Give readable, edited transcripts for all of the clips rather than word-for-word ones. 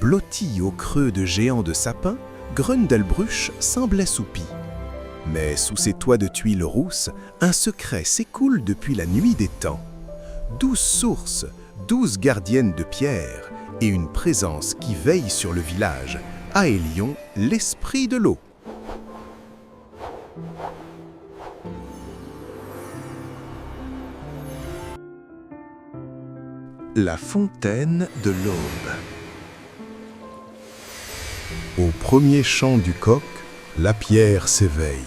Blotti au creux de géants de sapins, Grundelbrüche semblait soupie. Mais sous ces toits de tuiles rousses, un secret s'écoule depuis la nuit des temps. 12 sources, 12 gardiennes de pierre et une présence qui veille sur le village, Aélion, l'esprit de l'eau. La fontaine de l'aube. Au premier chant du coq, la pierre s'éveille.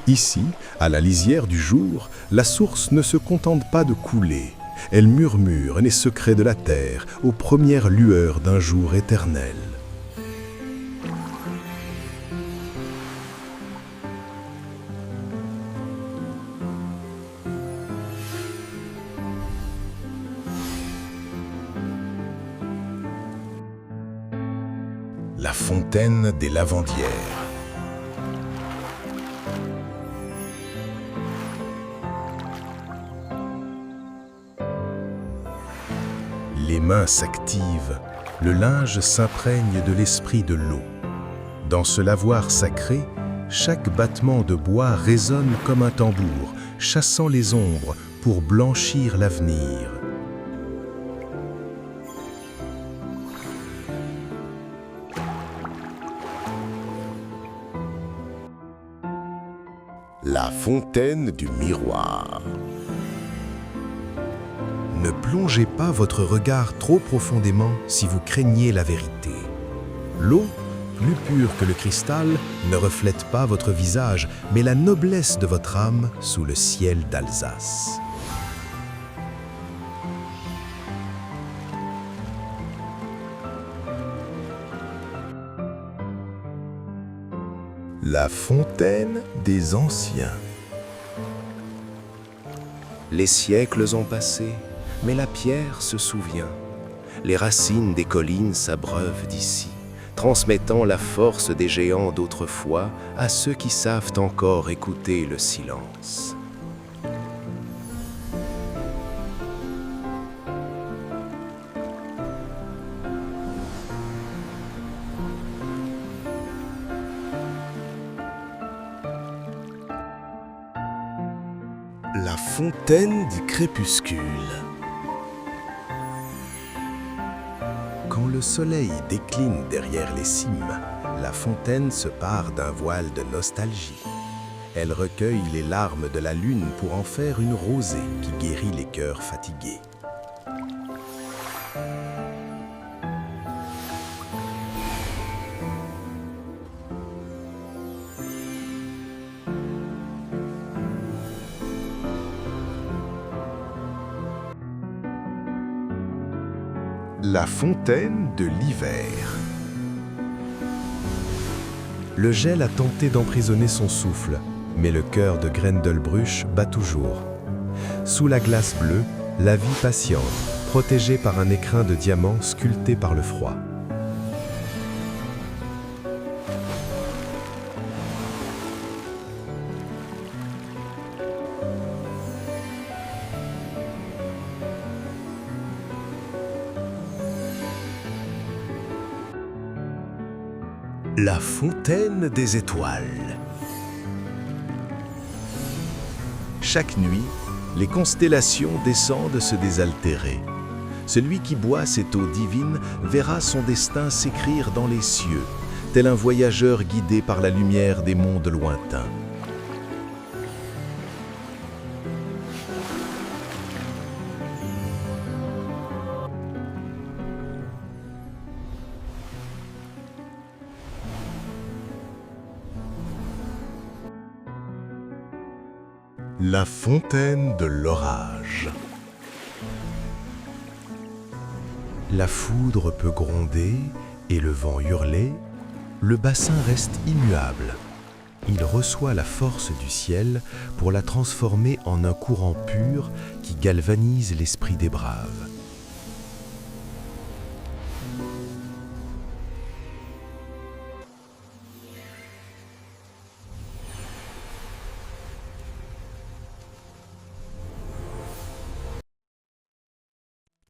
Ici, à la lisière du jour, la source ne se contente pas de couler. Elle murmure les secrets de la terre aux premières lueurs d'un jour éternel. La fontaine des lavandières. Les mains s'activent, le linge s'imprègne de l'esprit de l'eau. Dans ce lavoir sacré, chaque battement de bois résonne comme un tambour, chassant les ombres pour blanchir l'avenir. La fontaine du miroir. Ne plongez pas votre regard trop profondément si vous craignez la vérité. L'eau, plus pure que le cristal, ne reflète pas votre visage, mais la noblesse de votre âme sous le ciel d'Alsace. La fontaine des anciens. Les siècles ont passé, mais la pierre se souvient. Les racines des collines s'abreuvent d'ici, transmettant la force des géants d'autrefois à ceux qui savent encore écouter le silence. La fontaine du crépuscule. Quand le soleil décline derrière les cimes, la fontaine se pare d'un voile de nostalgie. Elle recueille les larmes de la lune pour en faire une rosée qui guérit les cœurs fatigués. La fontaine de l'hiver. Le gel a tenté d'emprisonner son souffle, mais le cœur de Grundelbrüche bat toujours. Sous la glace bleue, la vie patiente, protégée par un écrin de diamant sculpté par le froid. La fontaine des étoiles. Chaque nuit, les constellations descendent se désaltérer. Celui qui boit cette eau divine verra son destin s'écrire dans les cieux, tel un voyageur guidé par la lumière des mondes lointains. La fontaine de l'orage. La foudre peut gronder et le vent hurler, le bassin reste immuable. Il reçoit la force du ciel pour la transformer en un courant pur qui galvanise l'esprit des braves.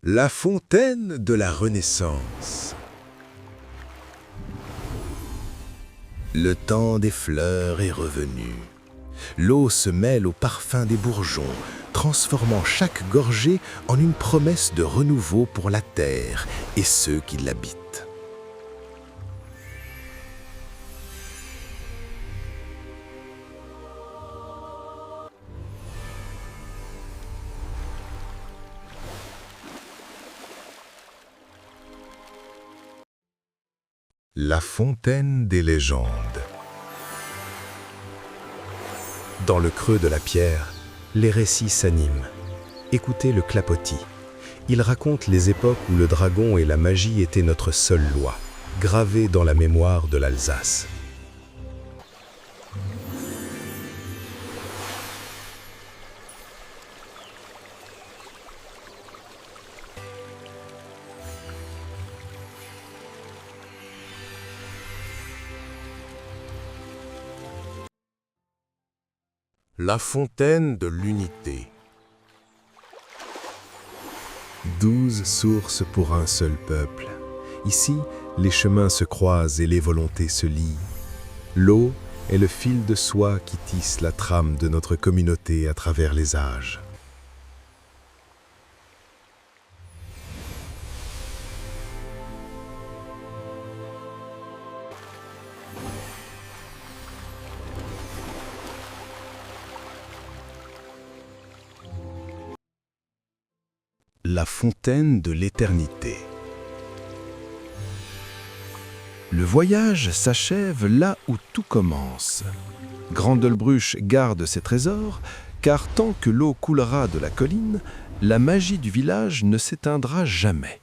La fontaine de la Renaissance. Le temps des fleurs est revenu. L'eau se mêle au parfum des bourgeons, transformant chaque gorgée en une promesse de renouveau pour la terre et ceux qui l'habitent. La fontaine des légendes. Dans le creux de la pierre, les récits s'animent. Écoutez le clapotis. Il raconte les époques où le dragon et la magie étaient notre seule loi, gravée dans la mémoire de l'Alsace. La fontaine de l'unité. 12 sources pour un seul peuple. Ici, les chemins se croisent et les volontés se lient. L'eau est le fil de soie qui tisse la trame de notre communauté à travers les âges. La fontaine de l'éternité. Le voyage s'achève là où tout commence. Grandelbruch garde ses trésors, car tant que l'eau coulera de la colline, la magie du village ne s'éteindra jamais.